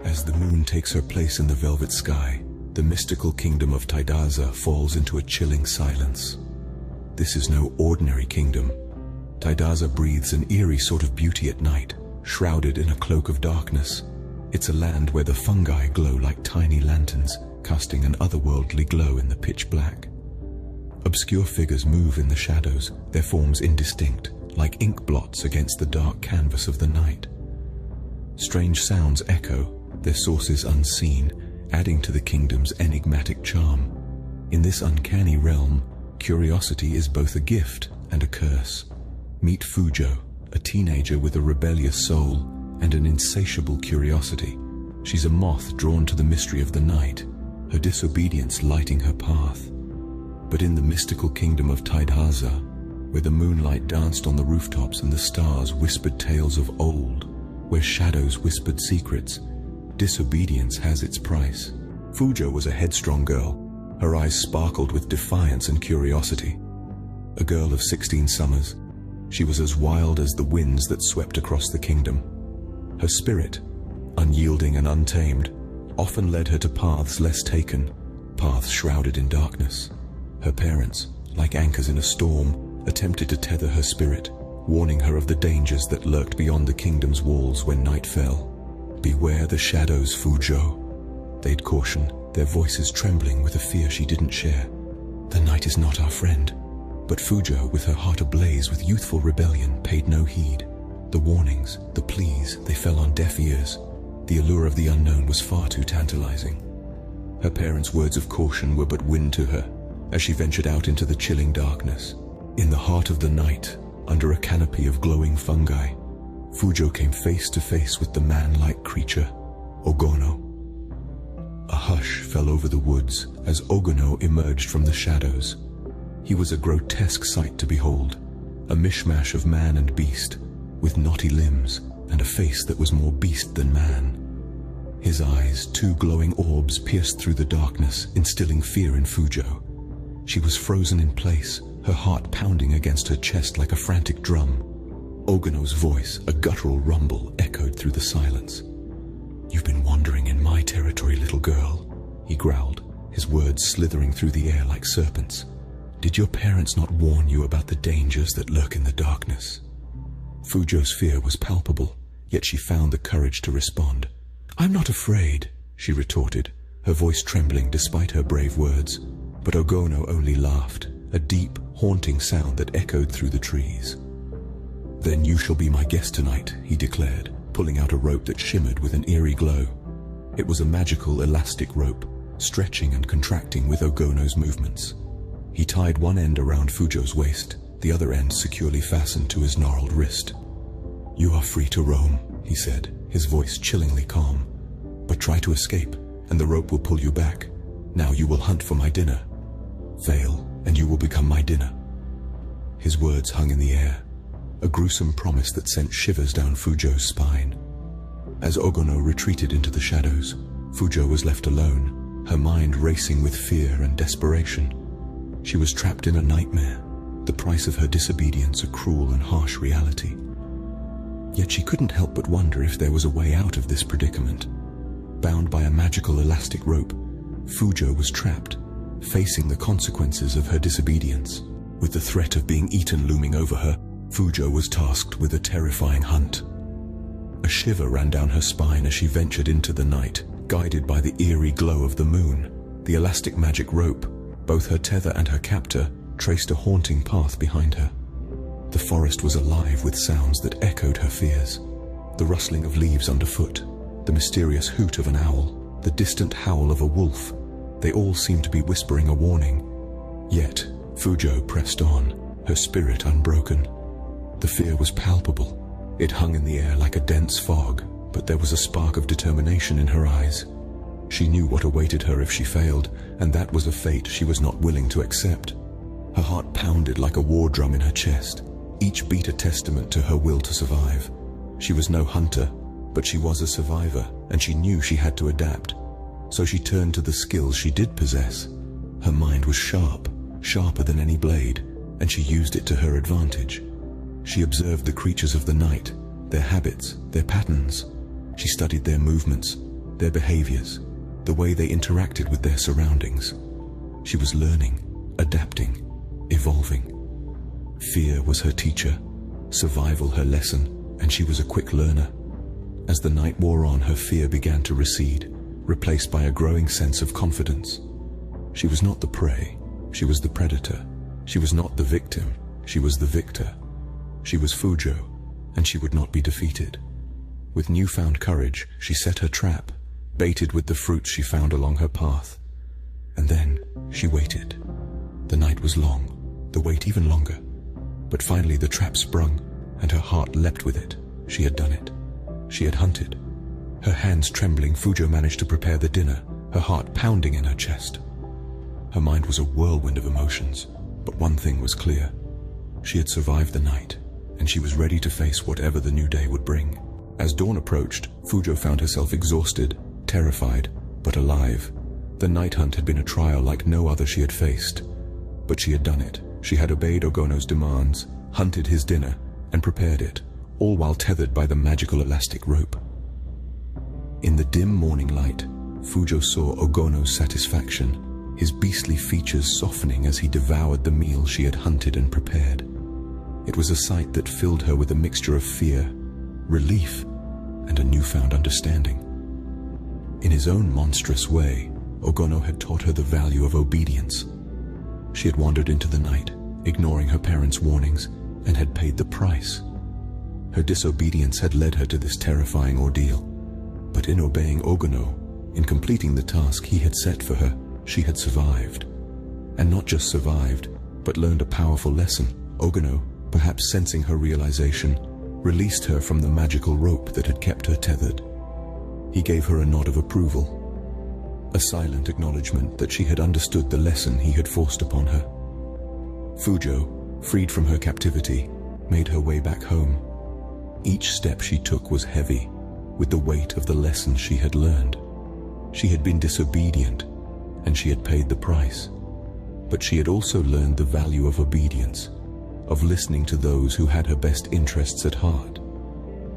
As the moon takes her place in the velvet sky, the mystical kingdom of Taidhaza falls into a chilling silence. This is no ordinary kingdom. Taidhaza breathes an eerie sort of beauty at night, shrouded in a cloak of darkness. It's a land where the fungi glow like tiny lanterns, casting an otherworldly glow in the pitch black. Obscure figures move in the shadows, their forms indistinct, like ink blots against the dark canvas of the night. Strange sounds echo, their sources unseen, adding to the kingdom's enigmatic charm. In this uncanny realm, curiosity is both a gift and a curse. Meet Fujo, a teenager with a rebellious soul and an insatiable curiosity. She's a moth drawn to the mystery of the night, her disobedience lighting her path. But in the mystical kingdom of Taidhaza, where the moonlight danced on the rooftops and the stars whispered tales of old, where shadows whispered secrets, disobedience has its price. Fujo was a headstrong girl. Her eyes sparkled with defiance and curiosity. A girl of 16 summers, she was as wild as the winds that swept across the kingdom. Her spirit, unyielding and untamed, often led her to paths less taken, paths shrouded in darkness. Her parents, like anchors in a storm, attempted to tether her spirit, warning her of the dangers that lurked beyond the kingdom's walls when night fell. "Beware the shadows, Fujo," they'd caution, their voices trembling with a fear she didn't share. "The night is not our friend." But Fujo, with her heart ablaze with youthful rebellion, paid no heed. The warnings, the pleas, they fell on deaf ears. The allure of the unknown was far too tantalizing. Her parents' words of caution were but wind to her, as she ventured out into the chilling darkness. In the heart of the night, under a canopy of glowing fungi, Fujo came face to face with the man-like creature, Ogono. A hush fell over the woods as Ogono emerged from the shadows. He was a grotesque sight to behold, a mishmash of man and beast, with knotty limbs and a face that was more beast than man. His eyes, two glowing orbs, pierced through the darkness, instilling fear in Fujo. She was frozen in place, her heart pounding against her chest like a frantic drum. Ogono's voice, a guttural rumble, echoed through the silence. "You've been wandering in my territory, little girl," he growled, his words slithering through the air like serpents. "Did your parents not warn you about the dangers that lurk in the darkness?" Fujo's fear was palpable, yet she found the courage to respond. "I'm not afraid," she retorted, her voice trembling despite her brave words. But Ogono only laughed, a deep, haunting sound that echoed through the trees. "Then you shall be my guest tonight," he declared, pulling out a rope that shimmered with an eerie glow. It was a magical, elastic rope, stretching and contracting with Ogono's movements. He tied one end around Fujo's waist, the other end securely fastened to his gnarled wrist. "You are free to roam," he said, his voice chillingly calm. "But try to escape, and the rope will pull you back. Now you will hunt for my dinner. Fail, and you will become my dinner." His words hung in the air, a gruesome promise that sent shivers down Fujo's spine. As Ogono retreated into the shadows, Fujo was left alone, her mind racing with fear and desperation. She was trapped in a nightmare, the price of her disobedience a cruel and harsh reality. Yet she couldn't help but wonder if there was a way out of this predicament. Bound by a magical elastic rope, Fujo was trapped, facing the consequences of her disobedience. With the threat of being eaten looming over her, Fujo was tasked with a terrifying hunt. A shiver ran down her spine as she ventured into the night, guided by the eerie glow of the moon. The elastic magic rope, both her tether and her captor, traced a haunting path behind her. The forest was alive with sounds that echoed her fears. The rustling of leaves underfoot, the mysterious hoot of an owl, the distant howl of a wolf. They all seemed to be whispering a warning. Yet, Fujo pressed on, her spirit unbroken. The fear was palpable. It hung in the air like a dense fog, but there was a spark of determination in her eyes. She knew what awaited her if she failed, and that was a fate she was not willing to accept. Her heart pounded like a war drum in her chest, each beat a testament to her will to survive. She was no hunter, but she was a survivor, and she knew she had to adapt. So she turned to the skills she did possess. Her mind was sharp, sharper than any blade, and she used it to her advantage. She observed the creatures of the night, their habits, their patterns. She studied their movements, their behaviors, the way they interacted with their surroundings. She was learning, adapting, evolving. Fear was her teacher, survival her lesson, and she was a quick learner. As the night wore on, her fear began to recede, replaced by a growing sense of confidence. She was not the prey, she was the predator. She was not the victim, she was the victor. She was Fujo, and she would not be defeated. With newfound courage, she set her trap, baited with the fruits she found along her path. And then she waited. The night was long, the wait even longer. But finally the trap sprung, and her heart leapt with it. She had done it. She had hunted. Her hands trembling, Fujo managed to prepare the dinner, her heart pounding in her chest. Her mind was a whirlwind of emotions, but one thing was clear. She had survived the night, and she was ready to face whatever the new day would bring. As dawn approached, Fujo found herself exhausted, terrified, but alive. The night hunt had been a trial like no other she had faced. But she had done it. She had obeyed Ogono's demands, hunted his dinner, and prepared it, all while tethered by the magical elastic rope. In the dim morning light, Fujo saw Ogono's satisfaction, his beastly features softening as he devoured the meal she had hunted and prepared. It was a sight that filled her with a mixture of fear, relief, and a newfound understanding. In his own monstrous way, Ogono had taught her the value of obedience. She had wandered into the night, ignoring her parents' warnings, and had paid the price. Her disobedience had led her to this terrifying ordeal. But in obeying Ogono, in completing the task he had set for her, she had survived. And not just survived, but learned a powerful lesson. Ogono, perhaps sensing her realization, released her from the magical rope that had kept her tethered. He gave her a nod of approval, a silent acknowledgement that she had understood the lesson he had forced upon her. Fujo, freed from her captivity, made her way back home. Each step she took was heavy, with the weight of the lesson she had learned. She had been disobedient, and she had paid the price. But she had also learned the value of obedience, of listening to those who had her best interests at heart.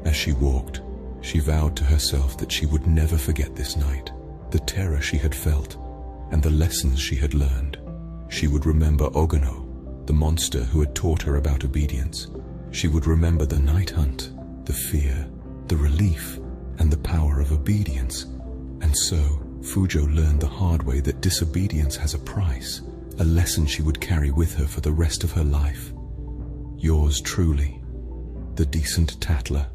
As she walked, she vowed to herself that she would never forget this night, the terror she had felt, and the lessons she had learned. She would remember Ogono, the monster who had taught her about obedience. She would remember the night hunt, the fear, the relief, and the power of obedience. And so, Fujo learned the hard way that disobedience has a price, a lesson she would carry with her for the rest of her life. Yours truly, the Decent Tattler.